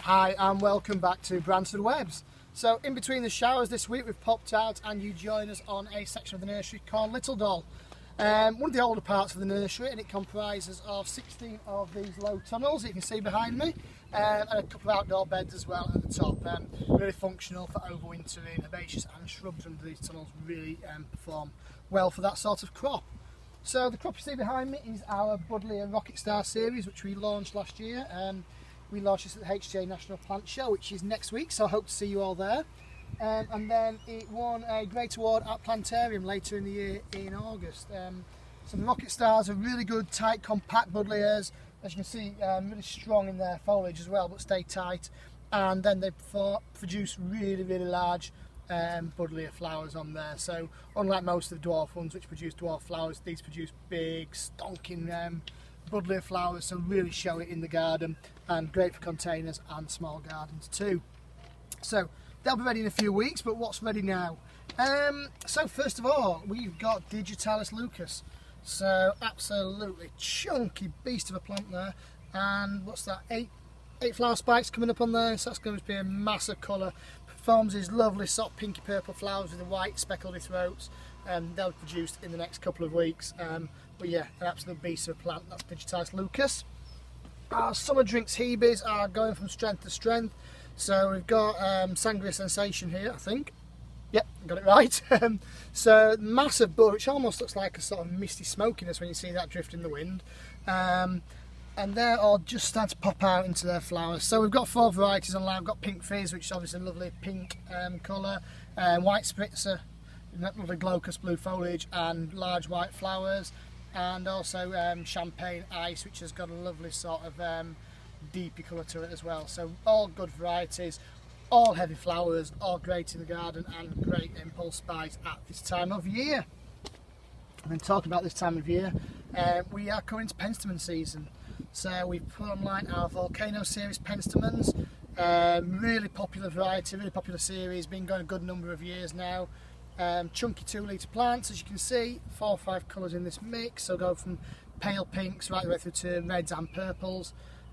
Hi and welcome back to Branford Webbs. So in between the showers this week we've popped out and you join us on a section of the nursery called Little Doll. One of the older parts of the nursery, and it comprises of 16 of these low tunnels that you can see behind me, and a couple of outdoor beds as well at the top. Really functional for overwintering. Herbaceous and shrubs under these tunnels really perform well for that sort of crop. So the crop you see behind me is our Buddleia Rocket Star series, which we launched last year. We launched this at the HJ National Plant Show, which is next week, so I hope to see you all there. And then it won a great award at Planetarium later in the year in August. So the Rocket Stars are really good, tight, compact Buddleias. As you can see, really strong in their foliage as well, but stay tight. And then they produce really, really large Buddleia flowers on there. So unlike most of the dwarf ones which produce dwarf flowers, these produce big, stonking Buddleia flowers, so really show it in the garden, and great for containers and small gardens too. So they'll be ready in a few weeks, but what's ready now? So first of all, we've got Digitalis Lucas. So absolutely chunky beast of a plant there, and what's that, eight flower spikes coming up on there, so that's going to be a massive colour. Forms these lovely soft pinky purple flowers with the white speckledy throats, and they'll be produced in the next couple of weeks. But yeah, an absolute beast of a plant. That's Digitalis Lucas. Our summer drinks Hebes are going from strength to strength. So we've got Sangria Sensation here, I think. Yep, got it right. So massive bud, which almost looks like a sort of misty smokiness when you see that drift in the wind. And they're all just starting to pop out into their flowers. So we've got 4 varieties on line. We've got Pink Fizz, which is obviously a lovely pink colour, White Spritzer, lovely glaucous blue foliage and large white flowers, and also Champagne Ice, which has got a lovely sort of deepy colour to it as well. So all good varieties, all heavy flowers, all great in the garden, and great impulse buys at this time of year. And then talking about this time of year, we are coming to penstemon season. So we've put online our Volcano series penstemons, really popular variety, really popular series, been going a good number of years now. Chunky 2 litre plants, as you can see, 4 or 5 colours in this mix, so go from pale pinks right the way through to reds and purples,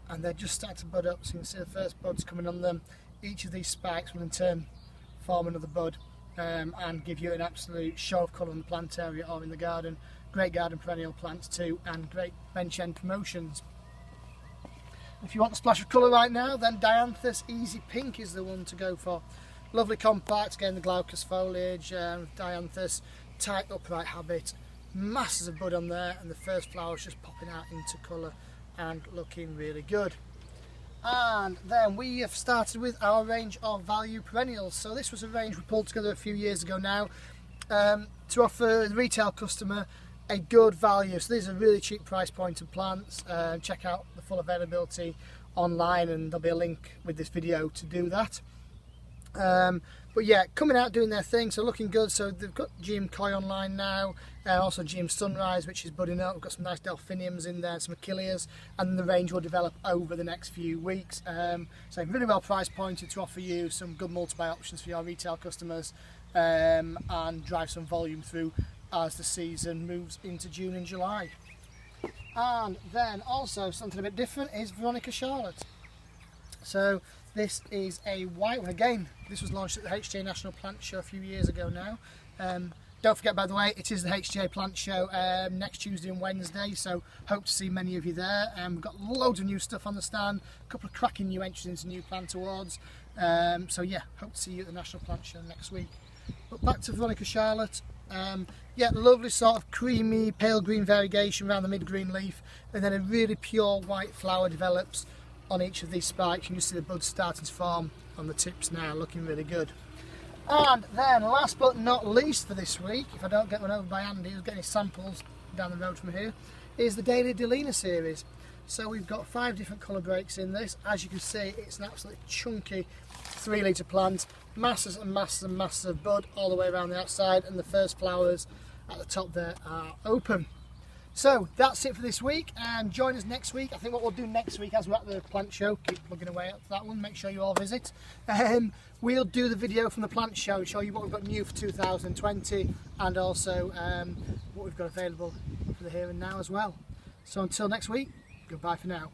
and they're just starting to bud up, so you can see the first buds coming on them. Each of these spikes will in turn form another bud and give you an absolute show of colour in the plant area or in the garden. Great garden perennial plants too, and great bench end promotions. If you want a splash of colour right now, then Dianthus Easy Pink is the one to go for. Lovely compact, again the glaucous foliage, Dianthus, tight upright habit, masses of bud on there, and the first flowers just popping out into colour and looking really good. And then we have started with our range of value perennials. So this was a range we pulled together a few years ago now to offer the retail customer a good value. So these are really cheap price point of plants. Check out the full availability online, and there'll be a link with this video to do that. But yeah, coming out doing their thing, so looking good. So they've got GM Koi online now, also GM Sunrise, which is budding up. We've got some nice delphiniums in there, some achilles, and the range will develop over the next few weeks. So really well price pointed to offer you some good multi-buy options for your retail customers, and drive some volume through as the season moves into June and July. And then also something a bit different is Veronica Charlotte. So this is a white one. Again, this was launched at the HJ National Plant Show a few years ago now. Don't forget, by the way, it is the HJ Plant Show next Tuesday and Wednesday, so hope to see many of you there. We've got loads of new stuff on the stand, a couple of cracking new entries into new plant awards. So yeah, hope to see you at the National Plant Show next week. But back to Veronica Charlotte. Yeah, lovely sort of creamy pale green variegation around the mid-green leaf, and then a really pure white flower develops on each of these spikes. You can see the buds starting to form on the tips now, looking really good. And then last but not least for this week, if I don't get one over by Andy who's getting his samples down the road from here, is the Daily Delina series. So we've got 5 different colour breaks in this. As you can see, it's an absolutely chunky 3 litre plant, masses and masses and masses of bud all the way around the outside, and the first flowers at the top there are open. So that's it for this week, and join us next week. I think what we'll do next week, as we're at the plant show, keep plugging away at that one, make sure you all visit, we'll do the video from the plant show, show you what we've got new for 2020, and also what we've got available for the here and now as well. So until next week, goodbye for now.